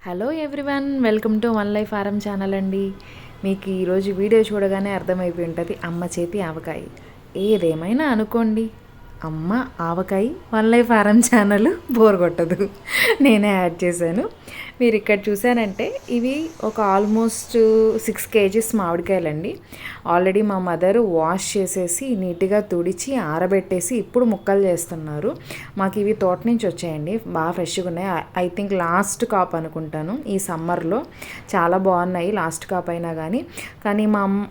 Hello everyone, welcome to one life Aaram channel అండి. మీకు ఈరోజు వీడియో చూడగానే అర్థమైపోయి ఉంటుంది అమ్మ చేతి ఆవకాయ. ఏదేమైనా అనుకోండి, అమ్మ ఆవకాయ one life Aaram channel bore కొట్టదు, నేనే యాడ్ చేశాను. మీరు ఇక్కడ చూసారంటే ఇవి ఒక ఆల్మోస్ట్ 6 kgs మామిడికాయలండి. ఆల్రెడీ మా మదర్ వాష్ చేసేసి నీట్గా తుడిచి ఆరబెట్టేసి ఇప్పుడు ముక్కలు చేస్తున్నారు. మాకు ఇవి తోట నుంచి వచ్చాయండి, బాగా ఫ్రెష్గా ఉన్నాయి. ఐ థింక్ లాస్ట్ కాప్ అనుకుంటాను, ఈ సమ్మర్లో చాలా బాగున్నాయి. లాస్ట్ కాప్ అయినా కానీ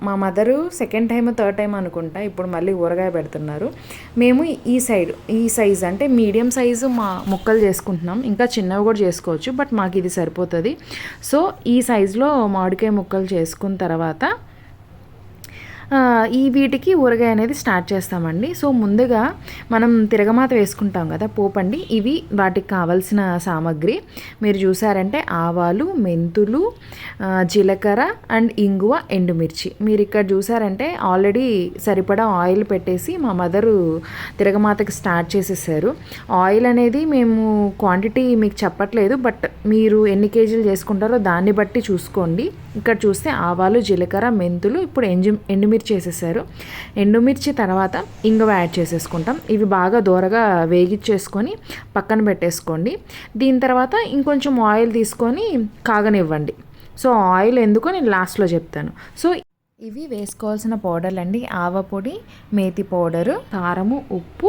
మా mother second time third time అనుకుంటా ఇప్పుడు మళ్ళీ ఊరగాయ పెడుతున్నారు. మేము ఈ సైజ్ అంటే మీడియం సైజు మా ముక్కలు చేసుకుంటున్నాం. ఇంకా చిన్నవి కూడా చేసుకోవచ్చు, బట్ మాకు ఇది సరిపోతుంది. సో ఈ సైజులో మామిడికాయ ముక్కలు చేసుకున్న తర్వాత వీటికి ఊరగాయ అనేది స్టార్ట్ చేస్తామండి. సో ముందుగా మనం తిరగమాత వేసుకుంటాం కదా, పోపండి. ఇవి వాటికి కావాల్సిన సామాగ్రి. మీరు చూసారంటే ఆవాలు, మెంతులు, జీలకర్ర అండ్ ఇంగువ, ఎండుమిర్చి. మీరు ఇక్కడ చూసారంటే ఆల్రెడీ సరిపడా ఆయిల్ పెట్టేసి మా మదరు తిరగమాతకి స్టార్ట్ చేసేసారు. ఆయిల్ అనేది మేము క్వాంటిటీ మీకు చెప్పట్లేదు, బట్ మీరు ఎన్ని కేజీలు చేసుకుంటారో దాన్ని బట్టి చూసుకోండి. ఇక్కడ చూస్తే ఆవాలు, జీలకర్ర, మెంతులు, ఇప్పుడు ఎండుమిర్చి వేసేసారు. ఎండుమిర్చి తర్వాత ఇంగువ యాడ్ చేసేసుకుంటాం. ఇవి బాగా దూరగా వేగిచ్చేసుకొని పక్కన పెట్టేసుకోండి. దీని తర్వాత ఇంకొంచెం ఆయిల్ తీసుకొని కాగనివ్వండి. సో ఆయిల్ ఎందుకో నేను లాస్ట్లో చెప్తాను. సో ఇవి వేసుకోవాల్సిన పౌడర్లు అండి: ఆవ పొడి, మేతి పౌడరు, కారము, ఉప్పు,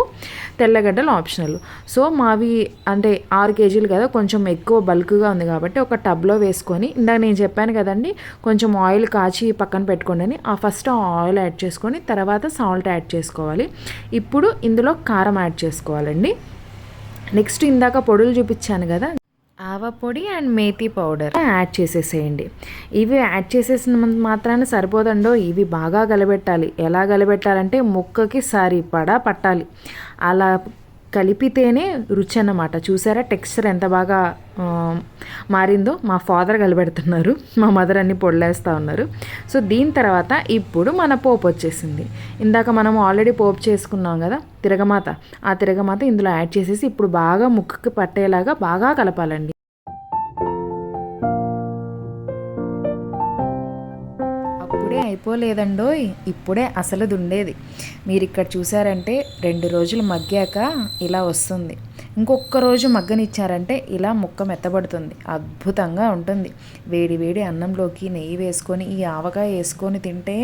తెల్లగడ్డలు ఆప్షనల్. సో మావి అంటే 6 kgs కదా, కొంచెం ఎక్కువ బల్క్గా ఉంది కాబట్టి ఒక టబ్లో వేసుకొని, ఇందాక నేను చెప్పాను కదండి కొంచెం ఆయిల్ కాచి పక్కన పెట్టుకోండి అని, ఫస్ట్ ఆయిల్ యాడ్ చేసుకొని తర్వాత సాల్ట్ యాడ్ చేసుకోవాలి. ఇప్పుడు ఇందులో కారం యాడ్ చేసుకోవాలండి. నెక్స్ట్ ఇందాక పొడులు చూపించాను కదా, ఆవ పొడి అండ్ మేతి పౌడర్ యాడ్ చేసేసేయండి. ఇవి యాడ్ చేసేసిన మాత్రాన సరిపోదండో, ఇవి బాగా గలబెట్టాలి. ఎలా గలబెట్టాలంటే ముక్కకి సరిపడా పట్టాలి. అలా కలిపితేనే రుచి అన్నమాట. చూసారా టెక్స్చర్ ఎంత బాగా మారిందో? మా ఫాదర్ కలిపెడుతున్నారు, మా మదర్ అన్ని పొడిలేస్తూ ఉన్నారు. సో దీని తర్వాత ఇప్పుడు మన పోపు వచ్చేసింది. ఇందాక మనం ఆల్రెడీ పోపు చేసుకున్నాం కదా తిరగమాత, ఆ తిరగమాత ఇందులో యాడ్ చేసేసి ఇప్పుడు బాగా ముక్కకి పట్టేలాగా బాగా కలపాలండి. అప్పుడే అయిపోలేదండోయ్, ఇప్పుడే అసలు దుండేది. మీరు ఇక్కడ చూసారంటే 2 రోజులు మగ్గాక ఇలా వస్తుంది. ఇంకొక రోజు మగ్గనిచ్చారంటే ఇలా ముక్క మెత్తబడుతుంది. అద్భుతంగా ఉంటుంది. వేడి వేడి అన్నంలోకి నెయ్యి వేసుకొని ఈ ఆవకాయ వేసుకొని తింటే